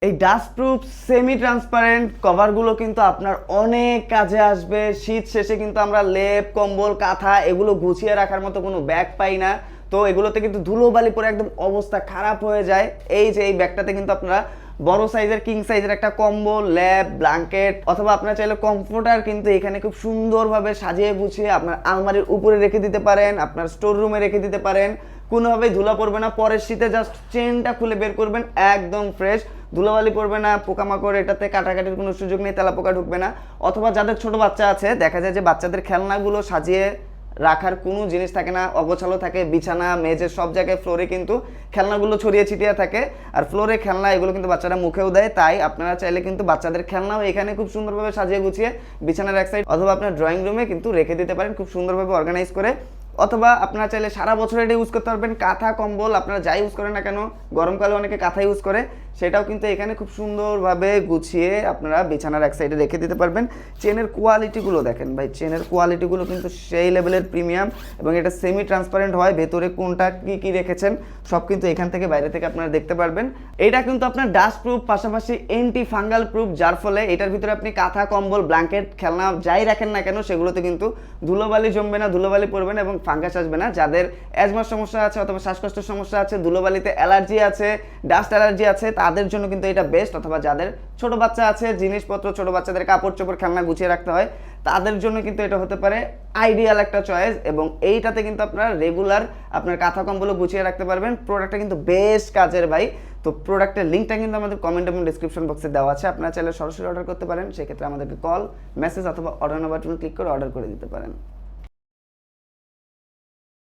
এই dust proof semi transparent কভারগুলো কিন্তু আপনার অনেক কাজে আসবে। শীত শেষে কিন্তু আমরা লেপ কম্বল কাঁথা এগুলো গুছিয়ে রাখার মতো কোনো ব্যাগ পাই না, তো এগুলোতে কিন্তু ধুলোবালি পরে একদম অবস্থা খারাপ হয়ে যায়। এই যে এই ব্যাগটাতে কিন্তু আপনারা বড় সাইজের কিং সাইজের একটা কম্বল, ল্যাপ, ব্ল্যাঙ্কেট অথবা আপনার চাইলে কমফোর্টার কিন্তু এখানে খুব সুন্দরভাবে সাজিয়ে গুছিয়ে আপনার আলমারির উপরে রেখে দিতে পারেন, আপনার স্টোর রুমে রেখে দিতে পারেন। কোনোভাবেই ধুলা পড়বে না। পরের শীতে জাস্ট চেনটা খুলে বের করবেন, একদম ফ্রেশ, ধুলাবালি পড়বে না, পোকামাকড় এটাতে কাটাকাটির কোনো সুযোগ নেই, তেলাপোকা ঢুকবে না। অথবা যাদের ছোট বাচ্চা আছে, দেখা যায় যে বাচ্চাদের খেলনাগুলো সাজিয়ে রাখার কোনো জিনিস থাকে না, অগোছালো থাকে, বিছানা মেঝে সব জায়গায় ফ্লোরে কিন্তু খেলনাগুলো ছড়িয়ে ছিটিয়ে থাকে। আর ফ্লোরে খেলনা এগুলো কিন্তু বাচ্চারা মুখেও দেয়, তাই আপনারা চাইলে কিন্তু বাচ্চাদের খেলনাও এখানে খুব সুন্দরভাবে সাজিয়ে গুছিয়ে বিছানার এক সাইড অথবা আপনার ড্রয়িং রুমে কিন্তু রেখে দিতে পারেন খুব সুন্দরভাবে অর্গানাইজ করে। অথবা আপনারা চাইলে সারা বছর এটা ইউজ করতে পারবেন। কাঁথা কম্বল আপনারা যাই ইউজ করেন না কেন, গরমকালে অনেকে কাঁথা ইউজ করে, সেটাও কিন্তু এখানে খুব সুন্দরভাবে গুছিয়ে আপনারা বিছানার এক সাইডে রেখে দিতে পারবেন। চেনের কোয়ালিটিগুলো দেখেন ভাই, চেনের কোয়ালিটিগুলো কিন্তু সেই লেভেলের প্রিমিয়াম এবং এটা সেমি ট্রান্সপারেন্ট হয়। ভেতরে কোনটা কী কী রেখেছেন সব কিন্তু এখান থেকে বাইরে থেকে আপনারা দেখতে পারবেন। এটা কিন্তু আপনার ডাস্ট প্রুফ পাশাপাশি অ্যান্টি ফাঙ্গাল প্রুফ, যার ফলে এটার ভিতরে আপনি কাঁথা কম্বল ব্ল্যাঙ্কেট খেলনা যাই রাখেন না কেন সেগুলোতে কিন্তু ধুলোবালি জমবে না, ধুলোবালি পড়বে না এবং ফাঙ্গাস আসবে না। যাদের অ্যাজমার সমস্যা আছে অথবা শ্বাসকষ্টের সমস্যা আছে, ধুলোবালিতে অ্যালার্জি আছে, ডাস্ট অ্যালার্জি আছে, তাদের জন্য কিন্তু এটা বেস্ট। অথবা যাদের ছোট বাচ্চা আছে, জিনিসপত্র ছোট বাচ্চাদের কাপড় চোপড় খেলনা গুছিয়ে রাখতে হয়, তাদের জন্য কিন্তু এটা হতে পারে আইডিয়াল একটা চয়েস। এবং এইটাতে কিন্তু আপনারা রেগুলার আপনার কাঁথা কম্বলও গুছিয়ে রাখতে পারবেন। প্রোডাক্টটা কিন্তু বেশ কাজের ভাই। তো প্রোডাক্টের লিঙ্কটা কিন্তু আমাদের কমেন্ট এবং ডিসক্রিপশন বক্সে দেওয়া আছে, আপনারা চাইলে সরাসরি অর্ডার করতে পারেন। সেক্ষেত্রে আমাদেরকে কল, মেসেজ অথবা অর্ডার নাম্বার ক্লিক করে অর্ডার করে দিতে পারেন।